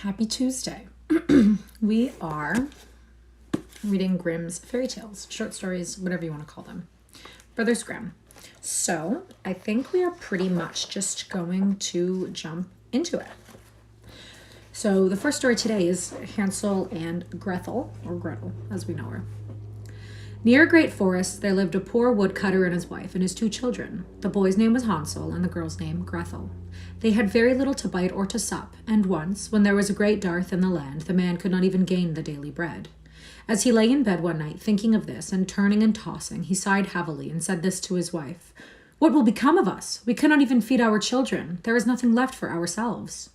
Happy Tuesday. We are reading Grimm's fairy tales, short stories, whatever you want to call them. Brothers Grimm. So I think we are pretty much just going to jump into it. So the first story today is Hansel and Gretel, or Gretel, as we know her. Near a great forest, there lived a poor woodcutter and his wife and his 2 children. The boy's name was Hansel and the girl's name Gretel. They had very little to bite or to sup, and once, when there was a great dearth in the land, the man could not even gain the daily bread. As he lay in bed one night, thinking of this, and turning and tossing, he sighed heavily and said this to his wife: "What will become of us? We cannot even feed our children. There is nothing left for ourselves."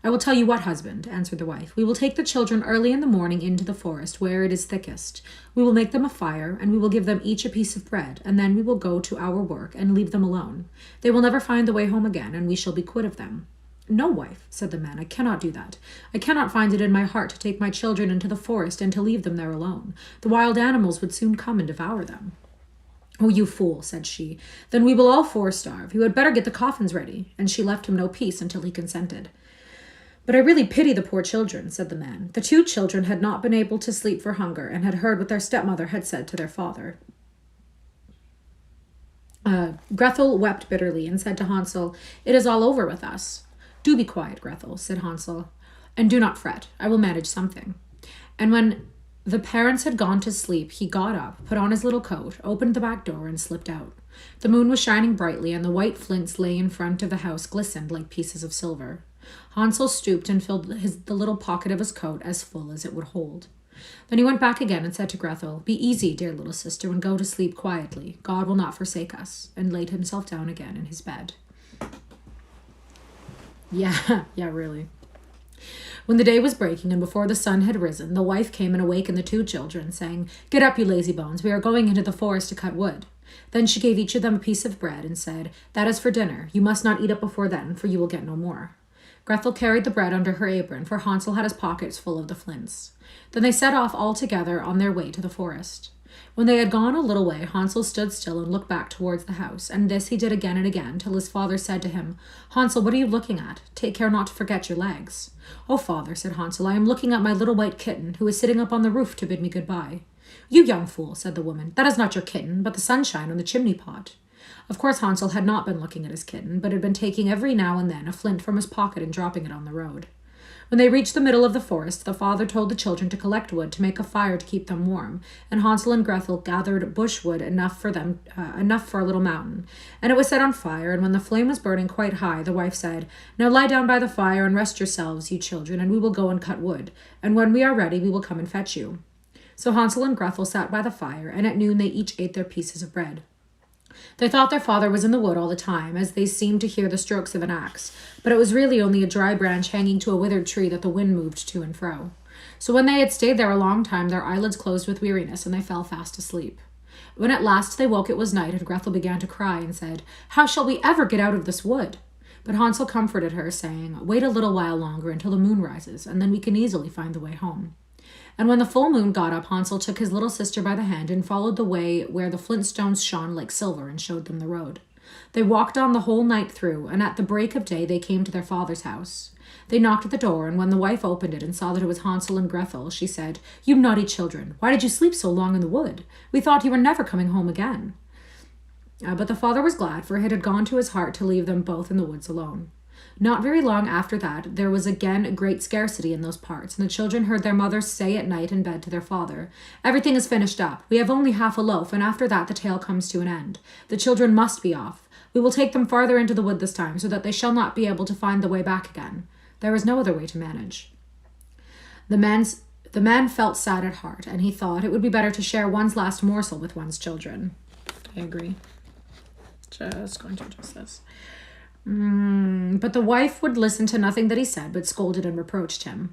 "I will tell you what, husband," answered the wife. "We will take the children early in the morning into the forest, where it is thickest. We will make them a fire, and we will give them each a piece of bread, and then we will go to our work and leave them alone. They will never find the way home again, and we shall be quit of them." "No, wife," said the man, "I cannot do that. I cannot find it in my heart to take my children into the forest and to leave them there alone. The wild animals would soon come and devour them." "Oh, you fool," said she. "Then we will all 4 starve. You had better get the coffins ready." And she left him no peace until he consented. "But I really pity the poor children," said the man. The 2 children had not been able to sleep for hunger and had heard what their stepmother had said to their father. Gretel wept bitterly and said to Hansel, "It is all over with us." "Do be quiet, Gretel," said Hansel, "and do not fret. I will manage something." And when the parents had gone to sleep, he got up, put on his little coat, opened the back door, and slipped out. The moon was shining brightly, and the white flints lay in front of the house glistened like pieces of silver. Hansel stooped and filled the little pocket of his coat as full as it would hold. Then he went back again and said to Gretel, "Be easy, dear little sister, and go to sleep quietly. God will not forsake us," and laid himself down again in his bed. Yeah, really. When the day was breaking and before the sun had risen, the wife came and awakened the 2 children, saying, "Get up, you lazy bones, we are going into the forest to cut wood." Then she gave each of them a piece of bread and said, "That is for dinner. You must not eat it before then, for you will get no more." Gretel carried the bread under her apron, for Hansel had his pockets full of the flints. Then they set off all together on their way to the forest. When they had gone a little way, Hansel stood still and looked back towards the house, and this he did again and again, till his father said to him, "Hansel, what are you looking at? Take care not to forget your legs." "Oh, father," said Hansel, "I am looking at my little white kitten, who is sitting up on the roof to bid me good-bye." "You young fool," said the woman, "that is not your kitten, but the sunshine on the chimney-pot." Of course Hansel had not been looking at his kitten, but had been taking every now and then a flint from his pocket and dropping it on the road. When they reached the middle of the forest, the father told the children to collect wood to make a fire to keep them warm, and Hansel and Gretel gathered bushwood enough for a little mountain. And it was set on fire, and when the flame was burning quite high, the wife said, "Now lie down by the fire and rest yourselves, you children, and we will go and cut wood, and when we are ready we will come and fetch you." So Hansel and Gretel sat by the fire, and at noon they each ate their pieces of bread. They thought their father was in the wood all the time, as they seemed to hear the strokes of an axe, but it was really only a dry branch hanging to a withered tree that the wind moved to and fro. So when they had stayed there a long time, their eyelids closed with weariness, and they fell fast asleep. When at last they woke, it was night, and Gretel began to cry and said, "How shall we ever get out of this wood?" But Hansel comforted her, saying, "Wait a little while longer until the moon rises, and then we can easily find the way home." And when the full moon got up, Hansel took his little sister by the hand and followed the way where the flint stones shone like silver and showed them the road. They walked on the whole night through, and at the break of day they came to their father's house. They knocked at the door, and when the wife opened it and saw that it was Hansel and Gretel, she said, "You naughty children, why did you sleep so long in the wood? We thought you were never coming home again." But the father was glad, for it had gone to his heart to leave them both in the woods alone. Not very long after that, there was again a great scarcity in those parts, and the children heard their mother say at night in bed to their father, "Everything is finished up. We have only half a loaf, and after that the tale comes to an end. The children must be off. We will take them farther into the wood this time, so that they shall not be able to find the way back again. There is no other way to manage." The man felt sad at heart, and he thought it would be better to share one's last morsel with one's children. I agree. Just going to adjust this. But the wife would listen to nothing that he said, but scolded and reproached him.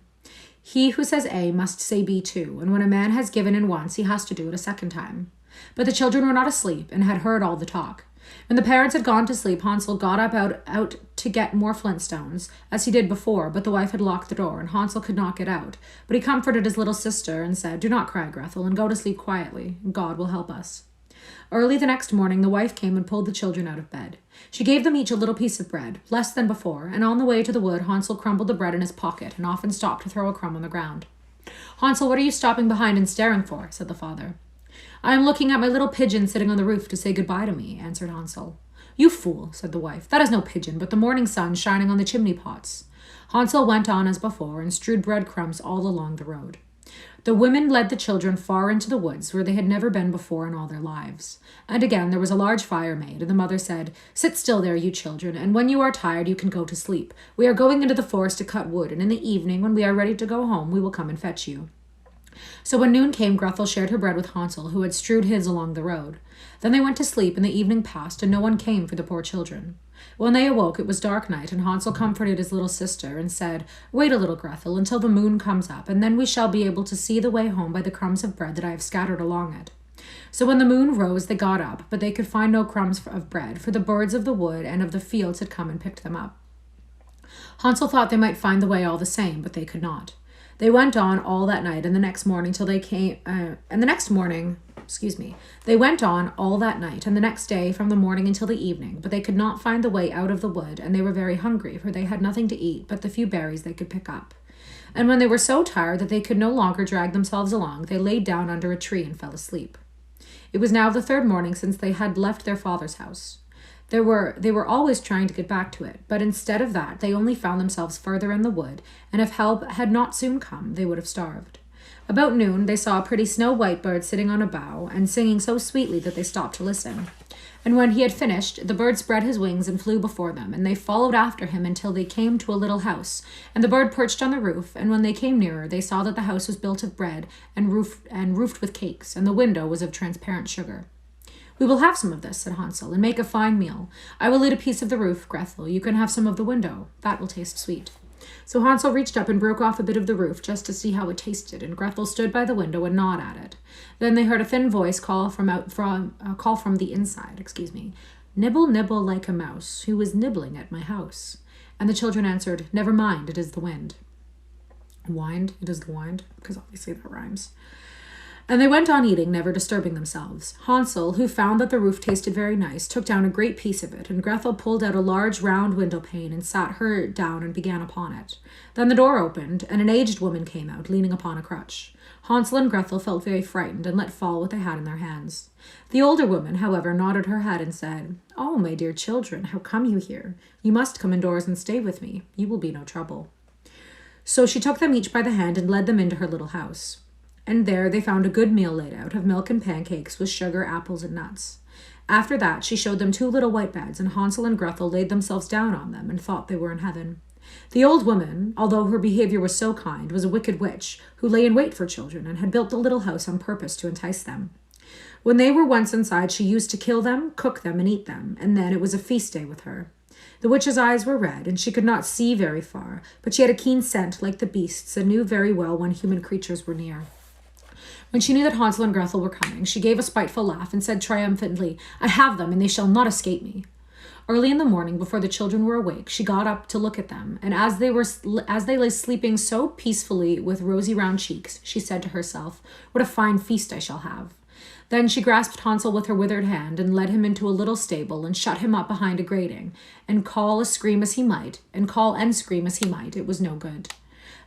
He who says A must say B too, and when a man has given in once, he has to do it a second time. But the children were not asleep, and had heard all the talk. When the parents had gone to sleep, Hansel got up out to get more flint stones, as he did before, but the wife had locked the door, and Hansel could not get out. But he comforted his little sister, and said, "Do not cry, Gretel, and go to sleep quietly. God will help us." Early the next morning, the wife came and pulled the children out of bed. She gave them each a little piece of bread, less than before, and on the way to the wood, Hansel crumbled the bread in his pocket and often stopped to throw a crumb on the ground. "Hansel, what are you stopping behind and staring for?" said the father. "I am looking at my little pigeon sitting on the roof to say goodbye to me," answered Hansel. "You fool," said the wife. "That is no pigeon, but the morning sun shining on the chimney pots." Hansel went on as before and strewed breadcrumbs all along the road. The women led the children far into the woods, where they had never been before in all their lives. And again there was a large fire made, and the mother said, "Sit still there, you children, and when you are tired you can go to sleep. We are going into the forest to cut wood, and in the evening, when we are ready to go home, we will come and fetch you." So when noon came, Grethel shared her bread with Hansel, who had strewed his along the road. Then they went to sleep, and the evening passed, and no one came for the poor children. When they awoke, it was dark night, and Hansel comforted his little sister and said, "Wait a little, Grethel, until the moon comes up, and then we shall be able to see the way home by the crumbs of bread that I have scattered along it." So when the moon rose, they got up, but they could find no crumbs of bread, for the birds of the wood and of the fields had come and picked them up. Hansel thought they might find the way all the same, but they could not. They went on all that night and the next morning till they came, They went on all that night and the next day from the morning until the evening, but they could not find the way out of the wood, and they were very hungry, for they had nothing to eat but the few berries they could pick up. And when they were so tired that they could no longer drag themselves along, they laid down under a tree and fell asleep. It was now the third morning since they had left their father's house. They were always trying to get back to it, but instead of that, they only found themselves further in the wood, and if help had not soon come, they would have starved. About noon, they saw a pretty snow-white bird sitting on a bough, and singing so sweetly that they stopped to listen. And when he had finished, the bird spread his wings and flew before them, and they followed after him until they came to a little house, and the bird perched on the roof, and when they came nearer, they saw that the house was built of bread and roofed with cakes, and the window was of transparent sugar. "We will have some of this," said Hansel, "and make a fine meal. I will eat a piece of the roof, Grethel. You can have some of the window. That will taste sweet." So Hansel reached up and broke off a bit of the roof just to see how it tasted, and Grethel stood by the window and gnawed at it. Then they heard a thin voice call from the inside. "Nibble, nibble like a mouse, who is nibbling at my house?" And the children answered, "Never mind, it is the wind." Wind? It is the wind? Because obviously that rhymes. And they went on eating, never disturbing themselves. Hansel, who found that the roof tasted very nice, took down a great piece of it, and Grethel pulled out a large round window pane and sat her down and began upon it. Then the door opened, and an aged woman came out, leaning upon a crutch. Hansel and Grethel felt very frightened and let fall what they had in their hands. The older woman, however, nodded her head and said, "Oh, my dear children, how come you here? You must come indoors and stay with me. You will be no trouble." So she took them each by the hand and led them into her little house. And there they found a good meal laid out, of milk and pancakes with sugar, apples, and nuts. After that she showed them 2 little white beds, and Hansel and Grethel laid themselves down on them and thought they were in heaven. The old woman, although her behavior was so kind, was a wicked witch, who lay in wait for children, and had built the little house on purpose to entice them. When they were once inside, she used to kill them, cook them, and eat them, and then it was a feast day with her. The witch's eyes were red, and she could not see very far, but she had a keen scent like the beasts, and knew very well when human creatures were near. When she knew that Hansel and Grethel were coming, she gave a spiteful laugh and said triumphantly, "I have them, and they shall not escape me." Early in the morning, before the children were awake, she got up to look at them, and as they lay sleeping so peacefully with rosy round cheeks, she said to herself, "What a fine feast I shall have." Then she grasped Hansel with her withered hand and led him into a little stable and shut him up behind a grating, and call and scream as he might, it was no good.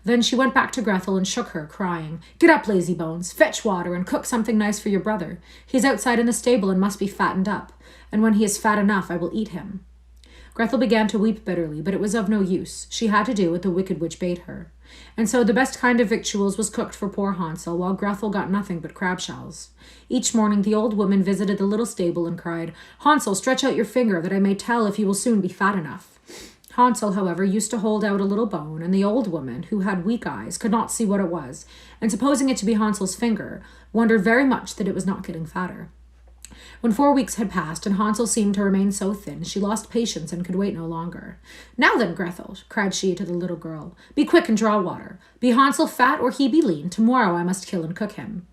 Then she went back to Grethel and shook her, crying, "Get up, lazy bones, fetch water and cook something nice for your brother. He is outside in the stable and must be fattened up, and when he is fat enough I will eat him." Grethel began to weep bitterly, but it was of no use. She had to do what the wicked witch bade her. And so the best kind of victuals was cooked for poor Hansel, while Grethel got nothing but crab shells. Each morning the old woman visited the little stable and cried, "Hansel, stretch out your finger, that I may tell if you will soon be fat enough." Hansel, however, used to hold out a little bone, and the old woman, who had weak eyes, could not see what it was, and supposing it to be Hansel's finger, wondered very much that it was not getting fatter. When 4 weeks had passed, and Hansel seemed to remain so thin, she lost patience and could wait no longer. "Now then, Grethel," cried she to the little girl, "be quick and draw water. Be Hansel fat or he be lean, tomorrow I must kill and cook him."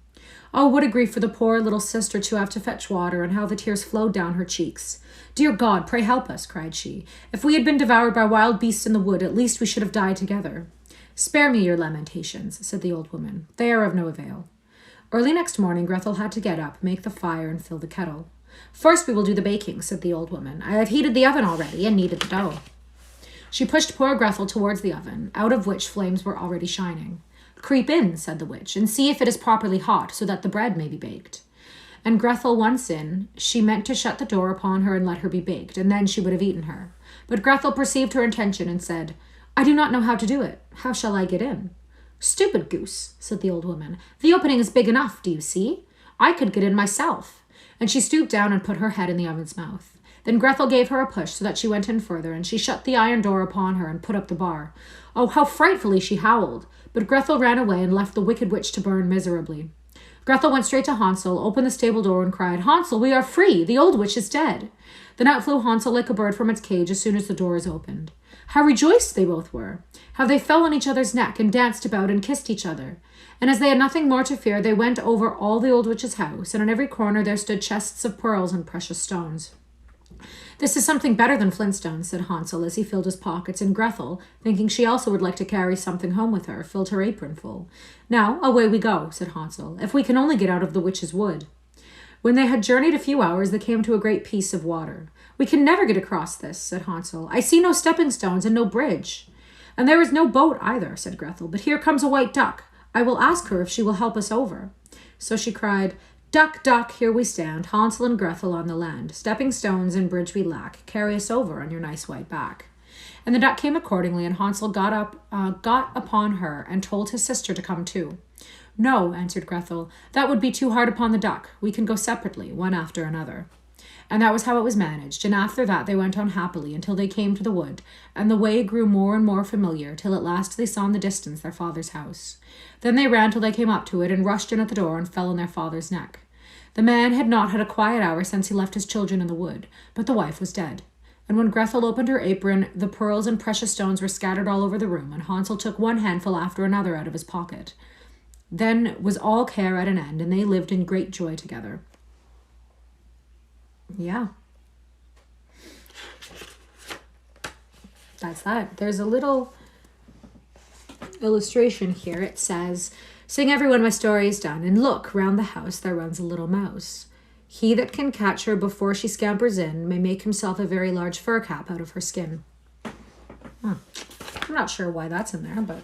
Oh, what a grief for the poor little sister to have to fetch water, and how the tears flowed down her cheeks. "Dear God, pray help us," cried she. "If we had been devoured by wild beasts in the wood, at least we should have died together." "Spare me your lamentations," said the old woman. "They are of no avail." Early next morning, Grethel had to get up, make the fire, and fill the kettle. First we will do the baking, said the old woman. I have heated the oven already and kneaded the dough. She pushed poor Grethel towards the oven, out of which flames were already shining. Creep in, said the witch, and see if it is properly hot, so that the bread may be baked. And Grethel once in, she meant to shut the door upon her and let her be baked, and then she would have eaten her. But Grethel perceived her intention and said, I do not know how to do it. How shall I get in? Stupid goose, said the old woman. The opening is big enough, do you see? I could get in myself. And she stooped down and put her head in the oven's mouth. Then Grethel gave her a push so that she went in further, and she shut the iron door upon her and put up the bar. Oh, how frightfully she howled! But Grethel ran away and left the wicked witch to burn miserably. Grethel went straight to Hansel, opened the stable door, and cried, Hansel, we are free! The old witch is dead! Then out flew Hansel like a bird from its cage as soon as the door is opened. How rejoiced they both were! How they fell on each other's neck and danced about and kissed each other. And as they had nothing more to fear, they went over all the old witch's house, and on every corner there stood chests of pearls and precious stones. This is something better than flintstones, said Hansel as he filled his pockets, and Grethel, thinking she also would like to carry something home with her, filled her apron full. Now, away we go, said Hansel, if we can only get out of the witch's wood. When they had journeyed a few hours, they came to a great piece of water. We can never get across this, said Hansel. I see no stepping stones and no bridge. And there is no boat either, said Grethel, but here comes a white duck. I will ask her if she will help us over. So she cried, Duck, duck, here we stand, Hansel and Grethel on the land. Stepping stones and bridge we lack. Carry us over on your nice white back. And the duck came accordingly, and Hansel got upon her and told his sister to come too. No, answered Grethel, that would be too hard upon the duck. We can go separately, one after another. And that was how it was managed, and after that they went on happily until they came to the wood, and the way grew more and more familiar, till at last they saw in the distance their father's house. Then they ran till they came up to it, and rushed in at the door, and fell on their father's neck. The man had not had a quiet hour since he left his children in the wood, but the wife was dead. And when Grethel opened her apron, the pearls and precious stones were scattered all over the room, and Hansel took one handful after another out of his pocket. Then was all care at an end, and they lived in great joy together. Yeah. That's that. There's a little illustration here. It says, Sing everyone my story is done, and look, round the house there runs a little mouse. He that can catch her before she scampers in may make himself a very large fur cap out of her skin. I'm not sure why that's in there, but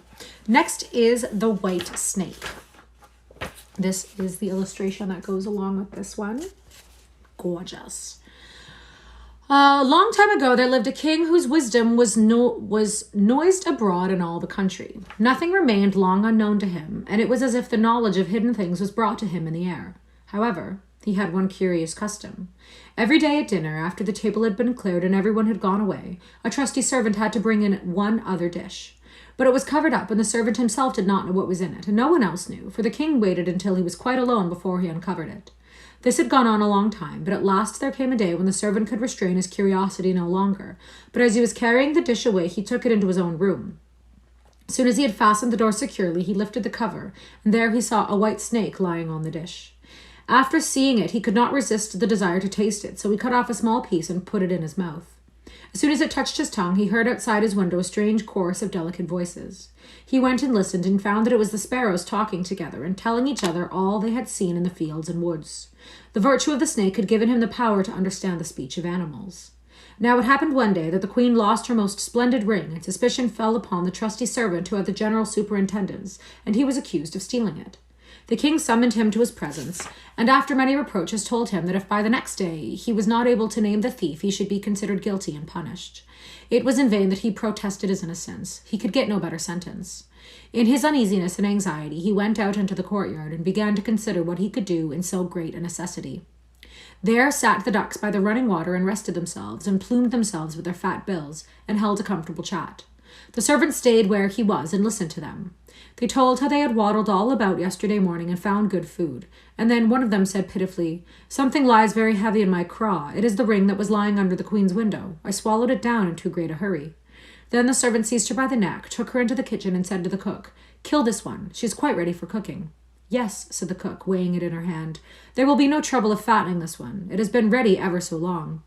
next is the white snake. This is the illustration that goes along with this one. Gorgeous. A long time ago there lived a king whose wisdom was noised abroad in all the country. Nothing remained long unknown to him, and it was as if the knowledge of hidden things was brought to him in the air. However, he had one curious custom. Every day at dinner, after the table had been cleared and everyone had gone away, a trusty servant had to bring in one other dish. But it was covered up, and the servant himself did not know what was in it, and no one else knew, for the king waited until he was quite alone before he uncovered it. This had gone on a long time, but at last there came a day when the servant could restrain his curiosity no longer. But as he was carrying the dish away, he took it into his own room. As soon as he had fastened the door securely, he lifted the cover, and there he saw a white snake lying on the dish. After seeing it, he could not resist the desire to taste it, so he cut off a small piece and put it in his mouth. As soon as it touched his tongue, he heard outside his window a strange chorus of delicate voices. He went and listened, and found that it was the sparrows talking together and telling each other all they had seen in the fields and woods. The virtue of the snake had given him the power to understand the speech of animals. Now it happened one day that the queen lost her most splendid ring, and suspicion fell upon the trusty servant who had the general superintendence, and he was accused of stealing it. The king summoned him to his presence, and after many reproaches told him that if by the next day he was not able to name the thief, he should be considered guilty and punished. It was in vain that he protested his innocence. He could get no better sentence. In his uneasiness and anxiety, he went out into the courtyard and began to consider what he could do in so great a necessity. There sat the ducks by the running water and rested themselves, and plumed themselves with their fat bills, and held a comfortable chat. The servant stayed where he was and listened to them. They told how they had waddled all about yesterday morning and found good food. And then one of them said pitifully, Something lies very heavy in my craw. It is the ring that was lying under the queen's window. I swallowed it down in too great a hurry. Then the servant seized her by the neck, took her into the kitchen, and said to the cook, Kill this one. She is quite ready for cooking. Yes, said the cook, weighing it in her hand. There will be no trouble of fattening this one. It has been ready ever so long.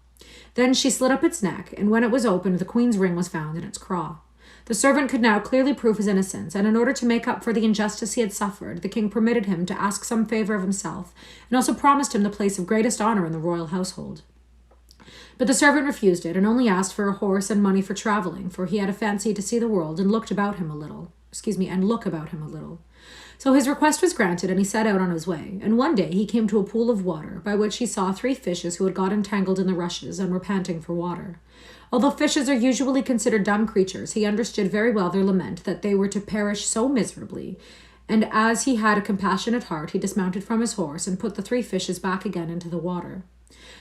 Then she slit up its neck, and when it was opened, the queen's ring was found in its craw. The servant could now clearly prove his innocence, and in order to make up for the injustice he had suffered, the king permitted him to ask some favor of himself, and also promised him the place of greatest honor in the royal household. But the servant refused it, and only asked for a horse and money for traveling, for he had a fancy to see the world and look about him a little. So his request was granted, and he set out on his way. And one day he came to a pool of water, by which he saw 3 fishes who had got entangled in the rushes and were panting for water. Although fishes are usually considered dumb creatures, he understood very well their lament that they were to perish so miserably. And as he had a compassionate heart, he dismounted from his horse and put the 3 fishes back again into the water.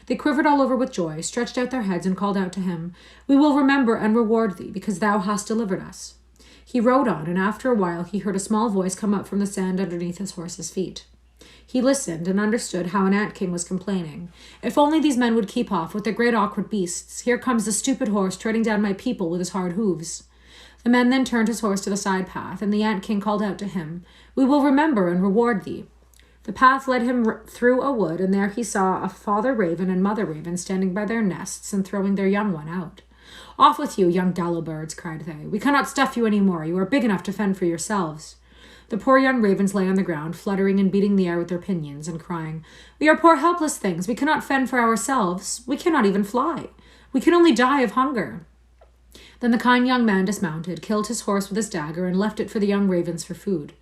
They quivered all over with joy, stretched out their heads, and called out to him, "We will remember and reward thee, because thou hast delivered us." He rode on, and after a while he heard a small voice come up from the sand underneath his horse's feet. He listened and understood how an ant-king was complaining. "If only these men would keep off with their great awkward beasts. Here comes the stupid horse treading down my people with his hard hooves." The man then turned his horse to the side path, and the ant-king called out to him, "We will remember and reward thee." The path led him through a wood, and there he saw a father raven and mother raven standing by their nests and throwing their young one out. "Off with you, young dallow birds," cried they. "We cannot stuff you any more. You are big enough to fend for yourselves." The poor young ravens lay on the ground, fluttering and beating the air with their pinions, and crying, "We are poor helpless things. We cannot fend for ourselves. We cannot even fly. We can only die of hunger." Then the kind young man dismounted, killed his horse with his dagger, and left it for the young ravens for food.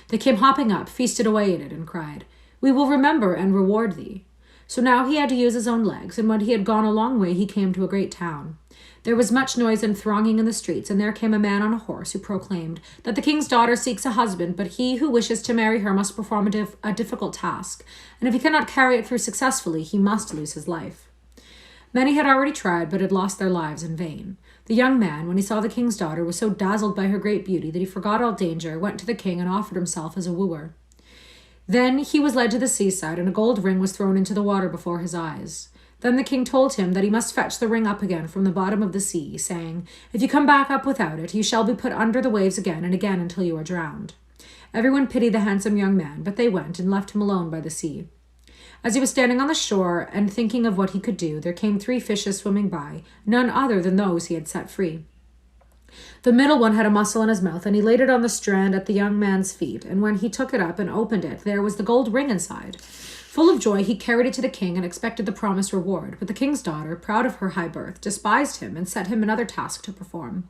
They came hopping up, feasted away at it, and cried, "We will remember and reward thee." So now he had to use his own legs, and when he had gone a long way he came to a great town. There was much noise and thronging in the streets, and there came a man on a horse who proclaimed that the king's daughter seeks a husband, but he who wishes to marry her must perform a difficult task, and if he cannot carry it through successfully, he must lose his life. Many had already tried, but had lost their lives in vain. The young man, when he saw the king's daughter, was so dazzled by her great beauty that he forgot all danger, went to the king, and offered himself as a wooer. Then he was led to the seaside, and a gold ring was thrown into the water before his eyes. Then the king told him that he must fetch the ring up again from the bottom of the sea, saying, "If you come back up without it, you shall be put under the waves again and again until you are drowned." Everyone pitied the handsome young man, but they went and left him alone by the sea. As he was standing on the shore and thinking of what he could do, there came 3 fishes swimming by, none other than those he had set free. The middle one had a mussel in his mouth, and he laid it on the strand at the young man's feet, and when he took it up and opened it, there was the gold ring inside. Full of joy, he carried it to the king and expected the promised reward, but the king's daughter, proud of her high birth, despised him and set him another task to perform.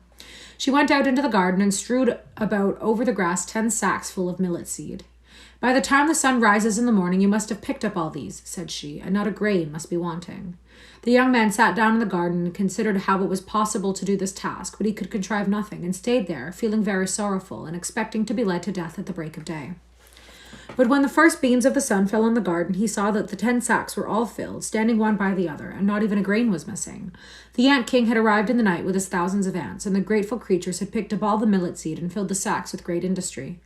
She went out into the garden and strewed about over the grass 10 sacks full of millet seed. "By the time the sun rises in the morning, you must have picked up all these," said she, "and not a grain must be wanting." The young man sat down in the garden and considered how it was possible to do this task, but he could contrive nothing, and stayed there, feeling very sorrowful, and expecting to be led to death at the break of day. But when the first beams of the sun fell on the garden, he saw that the 10 sacks were all filled, standing one by the other, and not even a grain was missing. The ant-king had arrived in the night with his thousands of ants, and the grateful creatures had picked up all the millet seed and filled the sacks with great industry.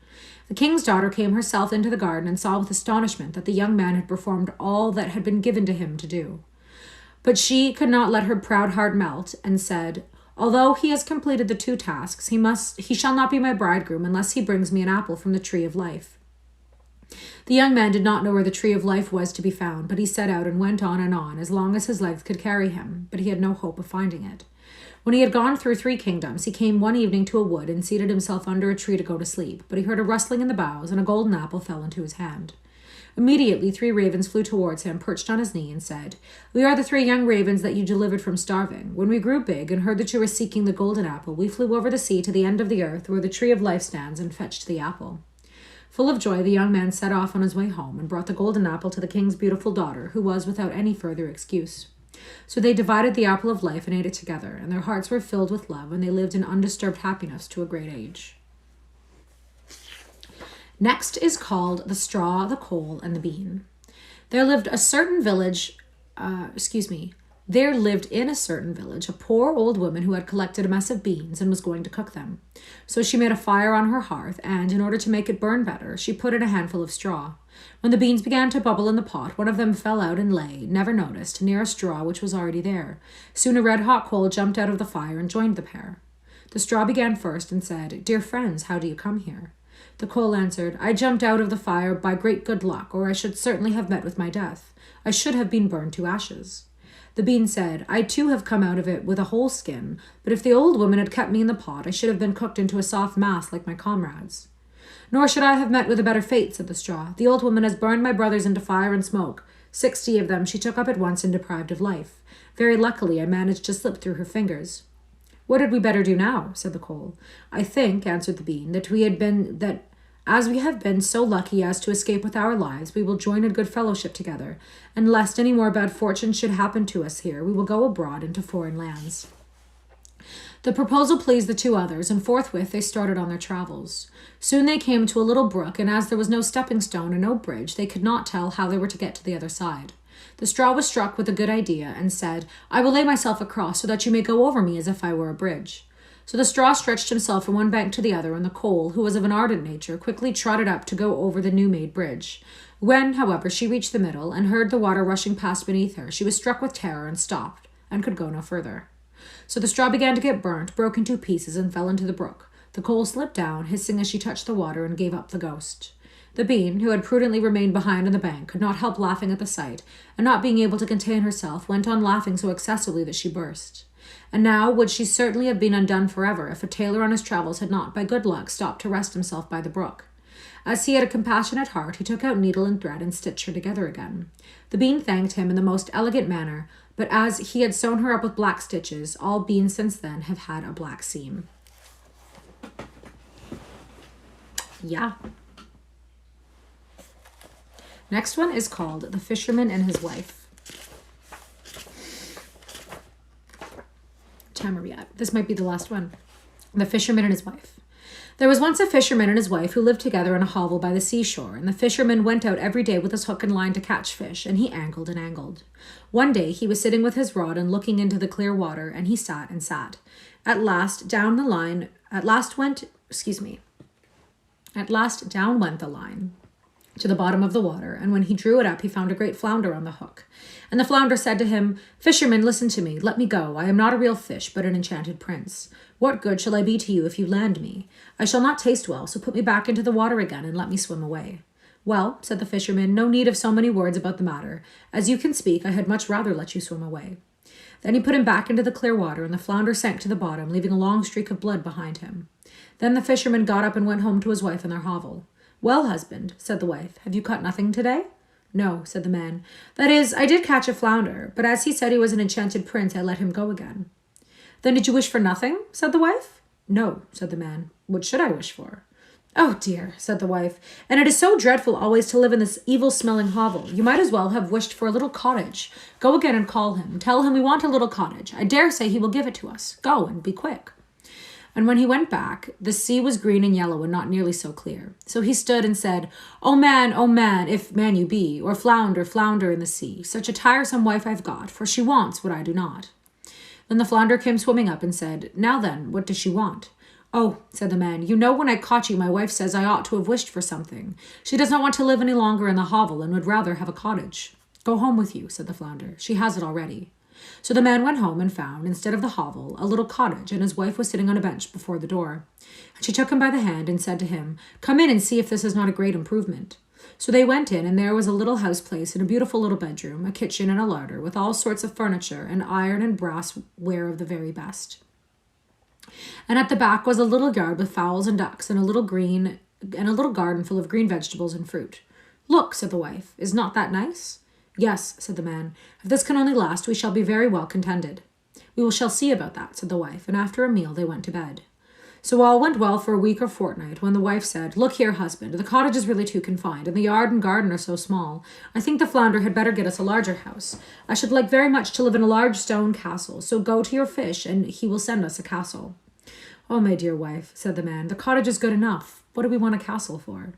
The king's daughter came herself into the garden and saw with astonishment that the young man had performed all that had been given to him to do. But she could not let her proud heart melt, and said, "Although he has completed the 2 tasks, he shall not be my bridegroom unless he brings me an apple from the tree of life." The young man did not know where the tree of life was to be found, but he set out and went on as long as his legs could carry him, but he had no hope of finding it. When he had gone through 3 kingdoms, he came one evening to a wood and seated himself under a tree to go to sleep, but he heard a rustling in the boughs, and a golden apple fell into his hand. Immediately 3 ravens flew towards him, perched on his knee, and said, "We are the 3 young ravens that you delivered from starving. When we grew big and heard that you were seeking the golden apple, we flew over the sea to the end of the earth where the tree of life stands and fetched the apple." Full of joy, the young man set off on his way home and brought the golden apple to the king's beautiful daughter, who was without any further excuse. So they divided the apple of life and ate it together, and their hearts were filled with love, and they lived in undisturbed happiness to a great age. Next is called The Straw, the Coal, and the Bean. There lived in a certain village a poor old woman who had collected a mess of beans and was going to cook them. So she made a fire on her hearth, and in order to make it burn better, she put in a handful of straw. When the beans began to bubble in the pot, one of them fell out and lay, never noticed, near a straw which was already there. Soon a red-hot coal jumped out of the fire and joined the pair. The straw began first and said, "Dear friends, how do you come here?" The coal answered, "I jumped out of the fire by great good luck, or I should certainly have met with my death. I should have been burned to ashes." The bean said, I too have come out of it with a whole skin, but if the old woman had kept me in the pot, I should have been cooked into a soft mass like my comrades. Nor should I have met with a better fate, said the straw. The old woman has burned my brothers into fire and smoke. 60 of them she took up at once and deprived of life. Very luckily I managed to slip through her fingers. What had we better do now? Said the coal. I think, answered the bean, that as we have been so lucky as to escape with our lives, we will join in good fellowship together, and lest any more bad fortune should happen to us here, we will go abroad into foreign lands. The proposal pleased the two others, and forthwith they started on their travels. Soon they came to a little brook, and as there was no stepping stone and no bridge, they could not tell how they were to get to the other side. The straw was struck with a good idea, and said, I will lay myself across so that you may go over me as if I were a bridge. So the straw stretched himself from one bank to the other, and the coal, who was of an ardent nature, quickly trotted up to go over the new-made bridge. When, however, she reached the middle, and heard the water rushing past beneath her, she was struck with terror and stopped, and could go no further. So the straw began to get burnt, broke into pieces, and fell into the brook. The coal slipped down, hissing as she touched the water, and gave up the ghost. The bean, who had prudently remained behind on the bank, could not help laughing at the sight, and not being able to contain herself, went on laughing so excessively that she burst. And now would she certainly have been undone forever if a tailor on his travels had not, by good luck, stopped to rest himself by the brook. As he had a compassionate heart, he took out needle and thread and stitched her together again. The bean thanked him in the most elegant manner, but as he had sewn her up with black stitches, all beans since then have had a black seam. Yeah. Next one is called The Fisherman and His Wife. Time are we at? This might be the last one. The Fisherman and His Wife. There was once a fisherman and his wife who lived together in a hovel by the seashore, and the fisherman went out every day with his hook and line to catch fish, and he angled and angled. One day he was sitting with his rod and looking into the clear water, and he sat and sat. At last down went the line to the bottom of the water, and when he drew it up, he found a great flounder on the hook. And the flounder said to him, Fisherman, listen to me. Let me go. I am not a real fish, but an enchanted prince. What good shall I be to you if you land me? I shall not taste well, so put me back into the water again and let me swim away. Well, said the fisherman, no need of so many words about the matter. As you can speak, I had much rather let you swim away. Then he put him back into the clear water, and the flounder sank to the bottom, leaving a long streak of blood behind him. Then the fisherman got up and went home to his wife in their hovel. Well, husband, said the wife, have you caught nothing today? No, said the man. That is, I did catch a flounder, but as he said he was an enchanted prince, I let him go again. Then did you wish for nothing? Said the wife. No, said the man. What should I wish for? Oh dear, said the wife, and it is so dreadful always to live in this evil-smelling hovel. You might as well have wished for a little cottage. Go again and call him. Tell him we want a little cottage. I dare say he will give it to us. Go and be quick. And when he went back, the sea was green and yellow and not nearly so clear. So he stood and said, O man, if man you be, or flounder, flounder in the sea, such a tiresome wife I've got, for she wants what I do not. Then the flounder came swimming up and said, Now then, what does she want? Oh, said the man, you know when I caught you, my wife says I ought to have wished for something. She does not want to live any longer in the hovel and would rather have a cottage. Go home with you, said the flounder. She has it already. So the man went home and found, instead of the hovel, a little cottage, and his wife was sitting on a bench before the door. And she took him by the hand and said to him, Come in and see if this is not a great improvement. So they went in, and there was a little house place and a beautiful little bedroom, a kitchen and a larder, with all sorts of furniture, and iron and brass ware of the very best. And at the back was a little yard with fowls and ducks, and a little garden full of green vegetables and fruit. Look, said the wife, is not that nice? Yes, said the man. If this can only last, we shall be very well contented. We shall see about that, said the wife, and after a meal they went to bed. So all went well for a week or fortnight, when the wife said, Look here, husband, the cottage is really too confined, and the yard and garden are so small. I think the flounder had better get us a larger house. I should like very much to live in a large stone castle, so go to your fish, and he will send us a castle. Oh, my dear wife, said the man, the cottage is good enough. What do we want a castle for?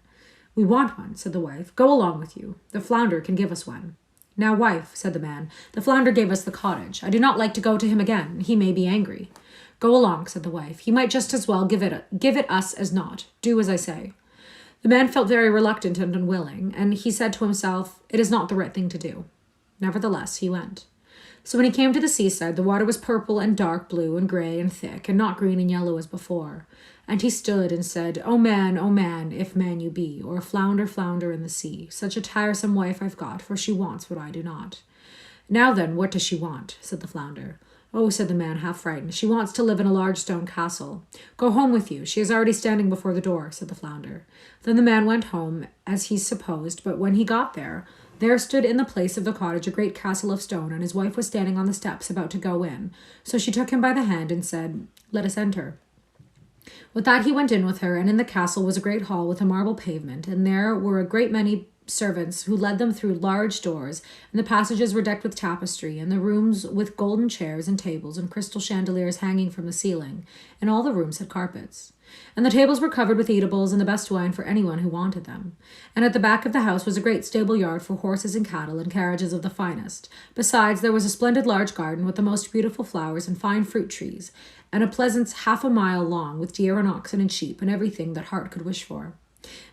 We want one, said the wife. Go along with you. The flounder can give us one. Now, wife, said the man, the flounder gave us the cottage. I do not like to go to him again. He may be angry. Go along, said the wife. He might just as well give it us as not. Do as I say. The man felt very reluctant and unwilling, and he said to himself, It is not the right thing to do. Nevertheless, he went. So when he came to the seaside, the water was purple and dark blue and grey and thick, and not green and yellow as before. And he stood and said, O man, if man you be, or flounder, flounder in the sea, such a tiresome wife I've got, for she wants what I do not. Now then, what does she want? Said the flounder. Oh, said the man, half frightened. She wants to live in a large stone castle. Go home with you. She is already standing before the door, said the flounder. Then the man went home, as he supposed, but when he got there stood in the place of the cottage a great castle of stone, and his wife was standing on the steps about to go in. So she took him by the hand and said, Let us enter. With that he went in with her, and in the castle was a great hall with a marble pavement, and there were a great many servants who led them through large doors, and the passages were decked with tapestry, and the rooms with golden chairs and tables and crystal chandeliers hanging from the ceiling, and all the rooms had carpets. And the tables were covered with eatables and the best wine for anyone who wanted them. And at the back of the house was a great stable yard for horses and cattle and carriages of the finest. Besides, there was a splendid large garden with the most beautiful flowers and fine fruit trees, and a pleasance half a mile long with deer and oxen and sheep and everything that heart could wish for.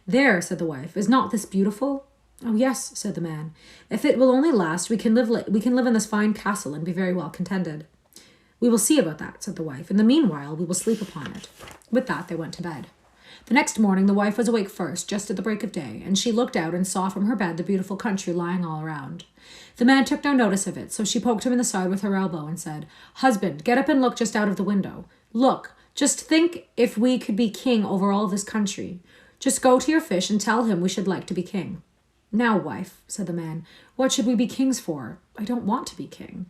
There, said the wife, is not this beautiful? Oh, yes, said the man. If it will only last, we can live in this fine castle and be very well contented. We will see about that, said the wife. In the meanwhile, we will sleep upon it. With that, they went to bed. The next morning, the wife was awake first, just at the break of day, and she looked out and saw from her bed the beautiful country lying all around. The man took no notice of it, so she poked him in the side with her elbow and said, Husband, get up and look just out of the window. Look, just think if we could be king over all this country. Just go to your fish and tell him we should like to be king. Now, wife, said the man, what should we be kings for? I don't want to be king.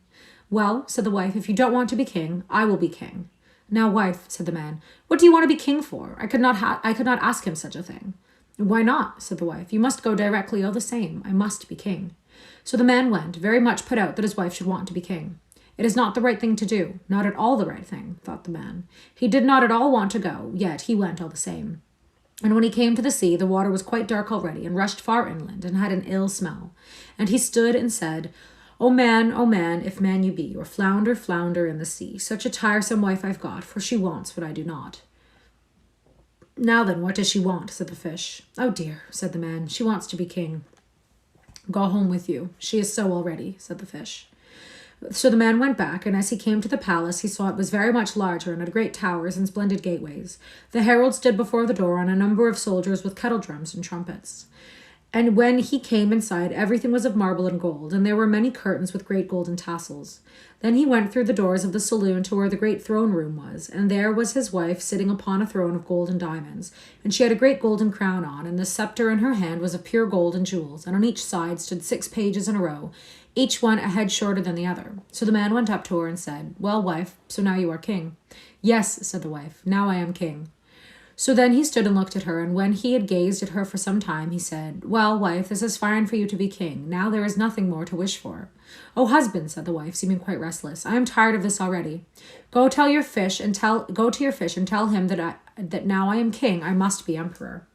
Well, said the wife, if you don't want to be king, I will be king. Now, wife, said the man, what do you want to be king for? I could not ask him such a thing. Why not? Said the wife. You must go directly all the same. I must be king. So the man went, very much put out that his wife should want to be king. It is not the right thing to do, not at all the right thing, thought the man. He did not at all want to go, yet he went all the same. And when he came to the sea, the water was quite dark already, and rushed far inland, and had an ill smell. And he stood and said, O man, if man you be, or flounder, flounder in the sea, such a tiresome wife I've got, for she wants what I do not. Now then, what does she want? Said the fish. Oh dear, said the man, she wants to be king. Go home with you. She is so already, said the fish. So the man went back, and as he came to the palace, he saw it was very much larger, and had great towers and splendid gateways. The herald stood before the door, and a number of soldiers with kettle drums and trumpets. And when he came inside, everything was of marble and gold, and there were many curtains with great golden tassels. Then he went through the doors of the saloon to where the great throne room was, and there was his wife sitting upon a throne of gold and diamonds, and she had a great golden crown on, and the scepter in her hand was of pure gold and jewels, and on each side stood 6 pages in a row, each one a head shorter than the other. So the man went up to her and said, Well, wife, so now you are king. Yes, said the wife, now I am king. So then he stood and looked at her, and when he had gazed at her for some time, he said, Well, wife, this is fine for you to be king. Now there is nothing more to wish for. Oh, husband, said the wife, seeming quite restless, I am tired of this already. Go to your fish and tell him that now I am king, I must be emperor.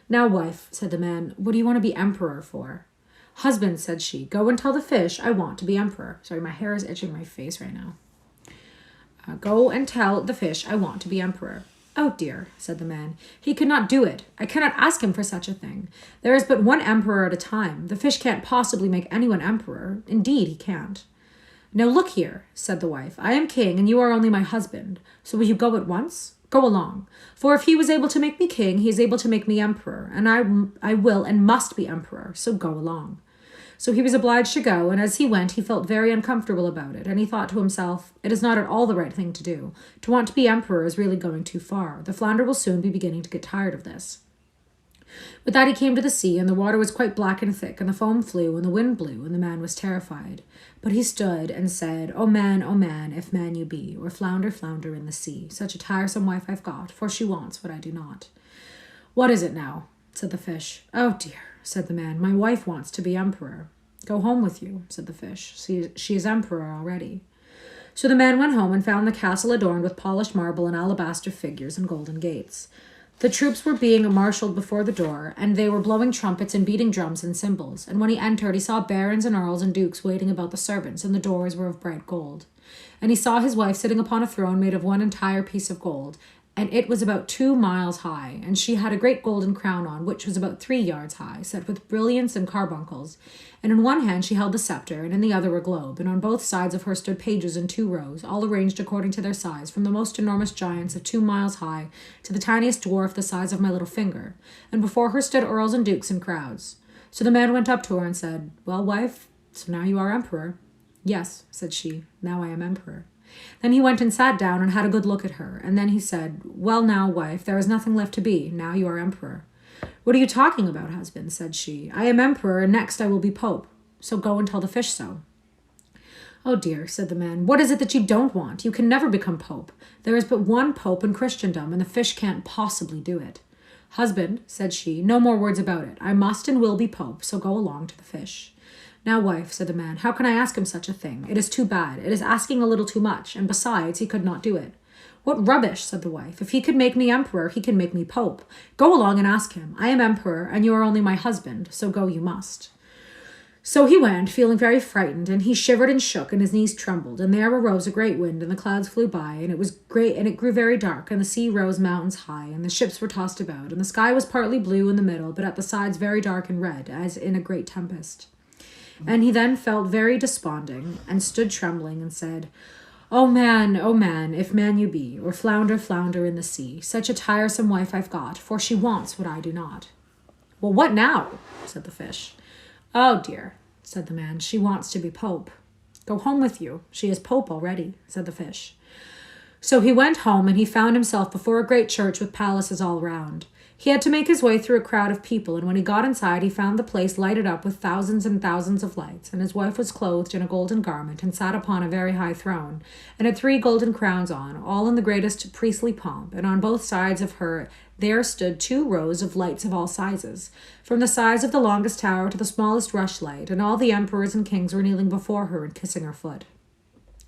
Now, wife, said the man, what do you want to be emperor for? Husband, said she, go and tell the fish I want to be emperor. Sorry, my hair is itching my face right now. Go and tell the fish I want to be emperor. Oh dear, said the man, he could not do it. I cannot ask him for such a thing. There is but one emperor at a time. The fish can't possibly make anyone emperor. Indeed, he can't. Now look here, said the wife, I am king, and you are only my husband. So will you go at once? Go along. For if he was able to make me king, he is able to make me emperor, and I will and must be emperor, so go along. So he was obliged to go, and as he went, he felt very uncomfortable about it, and he thought to himself, it is not at all the right thing to do. To want to be emperor is really going too far. The flounder will soon be beginning to get tired of this. With that he came to the sea, and the water was quite black and thick, and the foam flew, and the wind blew, and the man was terrified. But he stood and said, O man, if man you be, or flounder, flounder in the sea, such a tiresome wife I've got, for she wants what I do not. What is it now? Said the fish. Oh dear, said the man, my wife wants to be emperor. Go home with you, said the fish. She is emperor already. So the man went home and found the castle adorned with polished marble and alabaster figures and golden gates. The troops were being marshaled before the door, and they were blowing trumpets and beating drums and cymbals. And when he entered, he saw barons and earls and dukes waiting about the servants, and the doors were of bright gold. And he saw his wife sitting upon a throne made of one entire piece of gold, and it was about 2 miles high, and she had a great golden crown on, which was about 3 yards high, set with brilliants and carbuncles. And in one hand she held the scepter, and in the other a globe, and on both sides of her stood pages in 2 rows, all arranged according to their size, from the most enormous giants of 2 miles high to the tiniest dwarf the size of my little finger. And before her stood earls and dukes in crowds. So the man went up to her and said, Well, wife, so now you are emperor. Yes, said she, now I am emperor. Then he went and sat down and had a good look at her, and then he said, well now, wife, there is nothing left to be, now you are emperor. What are you talking about, husband, said she. I am emperor, and next I will be pope, so go and tell the fish so. Oh dear, said the man, what is it that you don't want? You can never become pope. There is but one pope in Christendom, and the fish can't possibly do it. Husband, said she, no more words about it. I must and will be pope, so go along to the fish. Now, wife, said the man, how can I ask him such a thing? It is too bad. It is asking a little too much, and besides, he could not do it. What rubbish, said the wife. If he could make me emperor, he can make me pope. Go along and ask him. I am emperor, and you are only my husband, so go you must. So he went, feeling very frightened, and he shivered and shook, and his knees trembled, and there arose a great wind, and the clouds flew by, and it was great, and it grew very dark, and the sea rose mountains high, and the ships were tossed about, and the sky was partly blue in the middle, but at the sides very dark and red, as in a great tempest. And he then felt very desponding, and stood trembling, and said, oh man, if man you be, or flounder, flounder in the sea, such a tiresome wife I've got, for she wants what I do not. Well, what now? Said the fish. Oh dear, said the man, she wants to be pope. Go home with you. She is pope already, said the fish. So he went home, and he found himself before a great church with palaces all round. He had to make his way through a crowd of people, and when he got inside, he found the place lighted up with thousands and thousands of lights, and his wife was clothed in a golden garment, and sat upon a very high throne, and had 3 golden crowns on, all in the greatest priestly pomp, and on both sides of her there stood 2 rows of lights of all sizes, from the size of the longest tower to the smallest rushlight, and all the emperors and kings were kneeling before her and kissing her foot.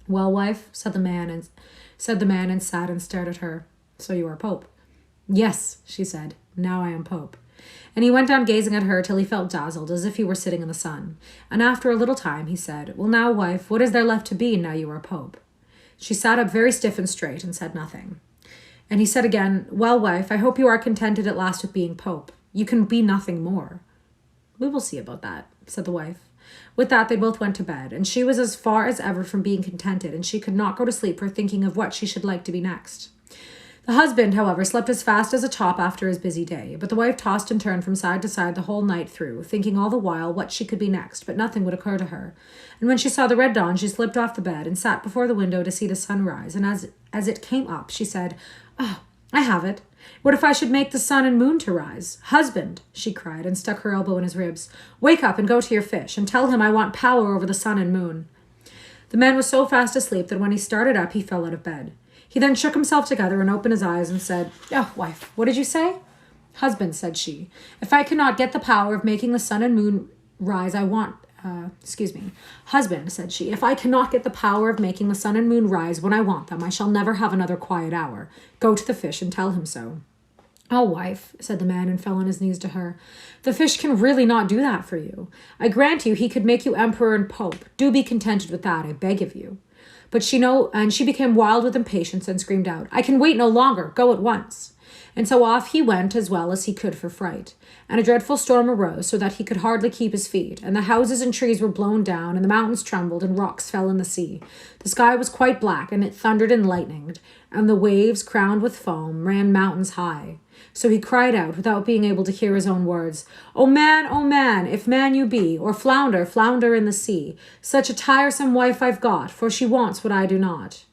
Well, wife, said the man, and sat and stared at her. So you are pope. Yes, she said, now I am pope. And he went on gazing at her till he felt dazzled, as if he were sitting in the sun. And after a little time he said, well now, wife, what is there left to be now you are pope? She sat up very stiff and straight and said nothing. And he said again, well, wife, I hope you are contented at last with being pope. You can be nothing more. We will see about that, said the wife. With that they both went to bed, and she was as far as ever from being contented, and she could not go to sleep for thinking of what she should like to be next. The husband, however, slept as fast as a top after his busy day, but the wife tossed and turned from side to side the whole night through, thinking all the while what she could be next, but nothing would occur to her. And when she saw the red dawn, she slipped off the bed and sat before the window to see the sun rise, and as it came up, she said, oh, I have it. What if I should make the sun and moon to rise? Husband, she cried, and stuck her elbow in his ribs, wake up and go to your fish, and tell him I want power over the sun and moon. The man was so fast asleep that when he started up, he fell out of bed. He then shook himself together and opened his eyes and said, oh, wife, what did you say? Husband, said she, if I cannot get the power of making the sun and moon rise, Husband, said she, if I cannot get the power of making the sun and moon rise when I want them, I shall never have another quiet hour. Go to the fish and tell him so. Oh, wife, said the man, and fell on his knees to her. The fish can really not do that for you. I grant you he could make you emperor and pope. Do be contented with that, I beg of you. But she became wild with impatience and screamed out, I can wait no longer. Go at once. And so off he went as well as he could for fright. And a dreadful storm arose, so that he could hardly keep his feet, and the houses and trees were blown down, and the mountains trembled, and rocks fell in the sea. The sky was quite black, and it thundered and lightened, and the waves, crowned with foam, ran mountains high. So he cried out, without being able to hear his own words, O man, if man you be, or flounder, flounder in the sea, such a tiresome wife I've got, for she wants what I do not.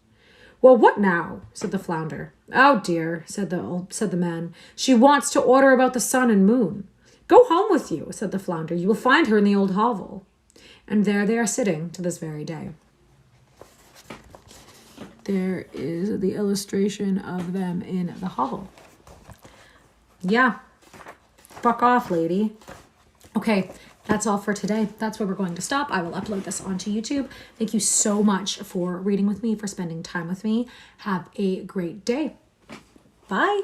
Well, what now? Said the flounder. Oh dear, said the man. She wants to order about the sun and moon. Go home with you, said the flounder. You will find her in the old hovel. And there they are sitting to this very day. There is the illustration of them in the hovel. Yeah. Fuck off, lady. Okay. That's all for today. That's where we're going to stop. I will upload this onto YouTube. Thank you so much for reading with me, for spending time with me. Have a great day. Bye.